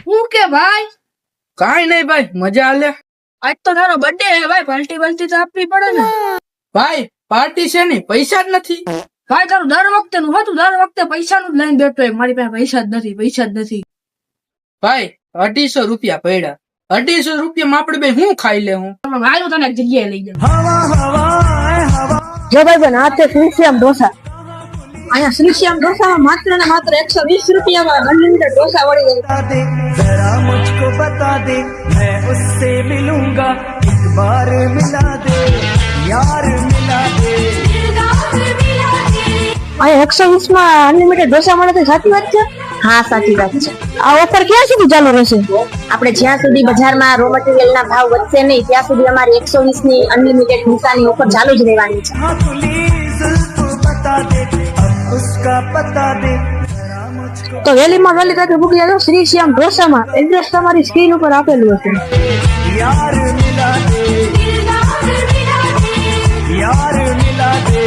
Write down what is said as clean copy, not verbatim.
હું કે ભાઈ? કાઈ નહીં ભાઈ, મજા આલે. આજ તો તારો બર્થડે હે ભાઈ, પાર્ટી તો આપવી પડે ને. ભાઈ પાર્ટી છે ને, પૈસા જ નથી. ભાઈ તારું દર વખતે નું હતું, દર વખતે પૈસાનું જ લઈને બેઠો. મારી પાસે પૈસા જ નથી, પૈસા જ નથી. ભાઈ 250 રૂપિયા પડ્યા. 250 રૂપિયામાં આપણે બે હું ખાઈ લે હું. ભાઈ હું તને એક જગ્યાએ લઈ જાઉં. જો ભાઈ બન આ તે શ્રીશ્યામ ઢોસા. અહીંયા શ્રીશ્યામ ઢોસામાં માત્ર ને માત્ર 120 રૂપિયામાં અનલિમિટેડ ઢોસા મળી જાય. जरा मुझको बता दे मैं उससे मिलूंगा एक बार मिला दे यार मिला दे અહીંયા 120 માં અનલિમિટેડ ઢોસા મળે તો સાચી વાત છે? હા સાચી વાત છે. આ ઓફર ક્યાં સુધી ચાલુ રહેશે? આપણે જ્યાં સુધી બજારમાં રો મટીરિયલ ના ભાવ વધશે નહીં ત્યાં સુધી અમારી 120 ની અનલિમિટેડ ઢોસાની ઓફર ચાલુ જ રહેવાની છે. हाँ खुली जुल्फ बता दे अब उसका पता दे जरा मुझको તો વેલીમાં વેલી તકે ભૂકી જાજો શ્રીશ્યામ ઢોસામાં. એડ્રેસ તમારી સ્ક્રીન ઉપર આપેલું હશે. यार मिला दे यार मिला दे